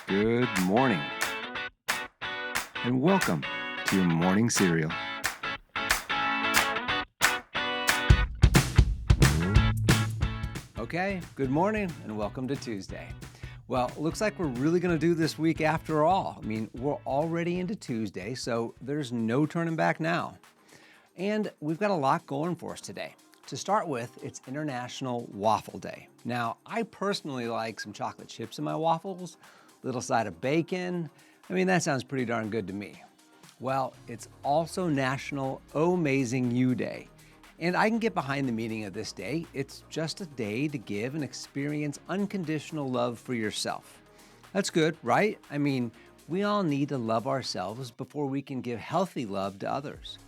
Good morning, and welcome to your morning cereal. Okay, good morning, and welcome to Tuesday. Well, looks like we're really going to do this week after all. I mean, we're already into Tuesday, so there's no turning back now. And we've got a lot going for us today. To start with, it's International Waffle Day. Now, I personally like some chocolate chips in my waffles, little side of bacon. I mean, that sounds pretty darn good to me. Well, it's also National Amazing You Day. And I can get behind the meaning of this day. It's just a day to give and experience unconditional love for yourself. That's good, right? I mean, we all need to love ourselves before we can give healthy love to others.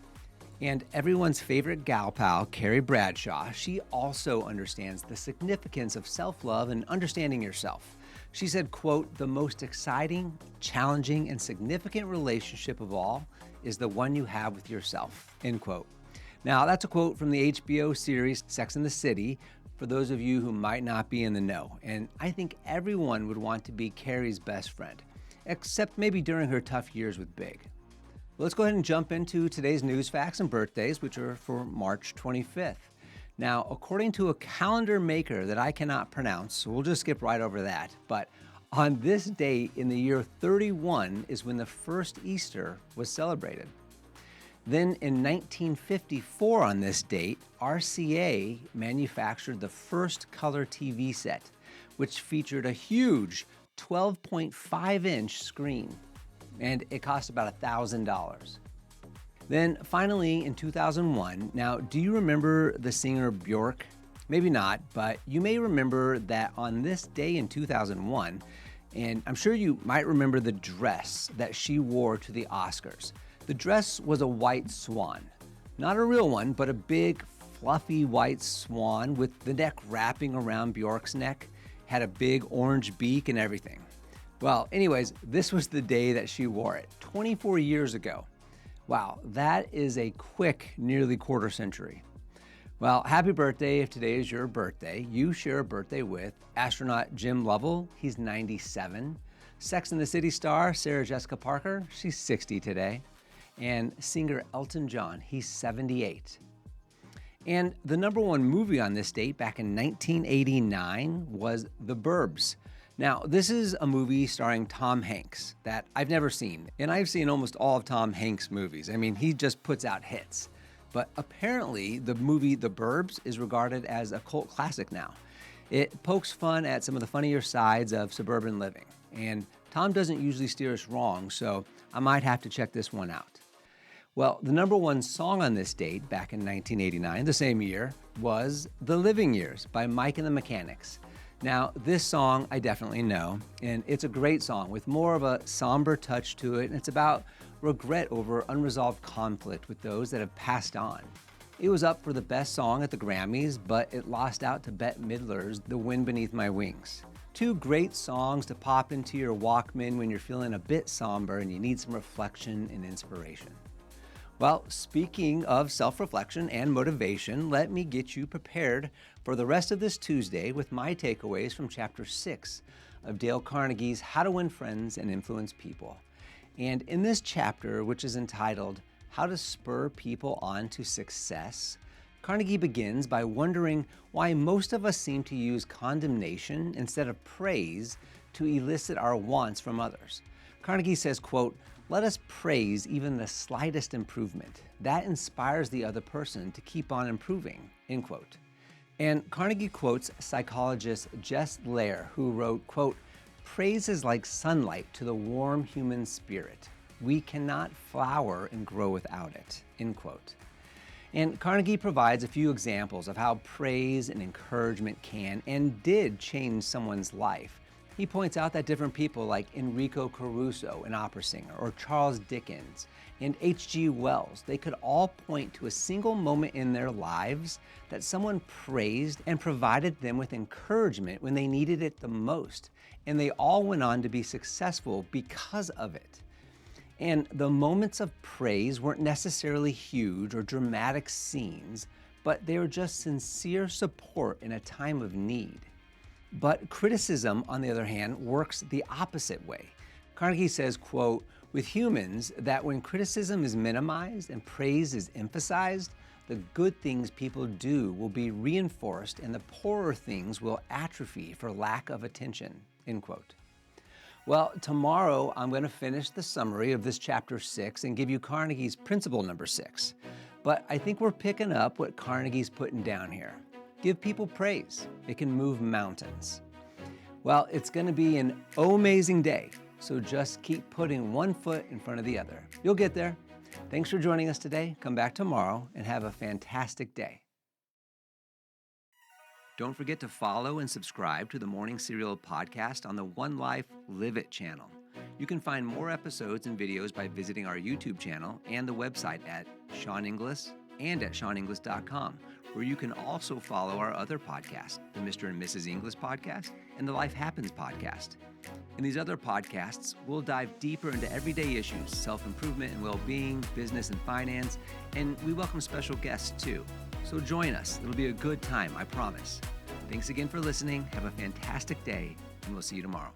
And everyone's favorite gal pal, Carrie Bradshaw, she also understands the significance of self-love and understanding yourself. She said, quote, "The most exciting, challenging, and significant relationship of all is the one you have with yourself," end quote. Now, that's a quote from the HBO series Sex and the City, for those of you who might not be in the know. And I think everyone would want to be Carrie's best friend, except maybe during her tough years with Big. Let's go ahead and jump into today's news, facts, and birthdays, which are for March 25th. Now, according to a calendar maker that I cannot pronounce, so we'll just skip right over that, but on this date in the year 31 is when the first Easter was celebrated. Then in 1954 on this date, RCA manufactured the first color TV set, which featured a huge 12.5-inch screen, and it cost about $1,000. Then finally in 2001, now do you remember the singer Bjork? Maybe not, but you may remember that on this day in 2001, and I'm sure you might remember the dress that she wore to the Oscars. The dress was a white swan. Not a real one, but a big, fluffy white swan with the neck wrapping around Bjork's neck, had a big orange beak and everything. Well, anyways, this was the day that she wore it, 24 years ago. Wow, that is a quick, nearly quarter century. Well, happy birthday if today is your birthday. You share a birthday with astronaut Jim Lovell, he's 97. Sex and the City star Sarah Jessica Parker, she's 60 today. And singer Elton John, he's 78. And the number one movie on this date back in 1989 was The Burbs. Now, this is a movie starring Tom Hanks that I've never seen, and I've seen almost all of Tom Hanks' movies. I mean, he just puts out hits. But apparently, the movie The Burbs is regarded as a cult classic now. It pokes fun at some of the funnier sides of suburban living, and Tom doesn't usually steer us wrong, so I might have to check this one out. Well, the number one song on this date, back in 1989, the same year, was The Living Years by Mike and the Mechanics. Now, this song I definitely know, and it's a great song with more of a somber touch to it, and it's about regret over unresolved conflict with those that have passed on. It was up for the best song at the Grammys, but it lost out to Bette Midler's The Wind Beneath My Wings. Two great songs to pop into your Walkman when you're feeling a bit somber and you need some reflection and inspiration. Well, speaking of self-reflection and motivation, let me get you prepared for the rest of this Tuesday with my takeaways from Chapter 6 of Dale Carnegie's How to Win Friends and Influence People. And in this chapter, which is entitled How to Spur People On to Success, Carnegie begins by wondering why most of us seem to use condemnation instead of praise to elicit our wants from others. Carnegie says, quote, "Let us praise even the slightest improvement. That inspires the other person to keep on improving," end quote. And Carnegie quotes psychologist Jess Lair, who wrote, quote, "Praise is like sunlight to the warm human spirit. We cannot flower and grow without it," end quote. And Carnegie provides a few examples of how praise and encouragement can and did change someone's life. He points out that different people like Enrico Caruso, an opera singer, or Charles Dickens, and H.G. Wells, they could all point to a single moment in their lives that someone praised and provided them with encouragement when they needed it the most. And they all went on to be successful because of it. And the moments of praise weren't necessarily huge or dramatic scenes, but they were just sincere support in a time of need. But criticism, on the other hand, works the opposite way. Carnegie says, quote, with humans, that when criticism is minimized and praise is emphasized, the good things people do will be reinforced and the poorer things will atrophy for lack of attention, end quote. Well, tomorrow I'm going to finish the summary of this chapter 6 and give you Carnegie's principle number 6. But I think we're picking up what Carnegie's putting down here. Give people praise. It can move mountains. Well, it's going to be an amazing day, so just keep putting one foot in front of the other. You'll get there. Thanks for joining us today. Come back tomorrow and have a fantastic day. Don't forget to follow and subscribe to the Morning Serial podcast on the One Life Live It channel. You can find more episodes and videos by visiting our YouTube channel and the website at Sean Inglis and at SeanInglis.com, where you can also follow our other podcasts, the Mr. and Mrs. Inglis podcast and the Life Happens podcast. In these other podcasts, we'll dive deeper into everyday issues, self-improvement and well-being, business and finance, and we welcome special guests too. So join us. It'll be a good time, I promise. Thanks again for listening. Have a fantastic day, and we'll see you tomorrow.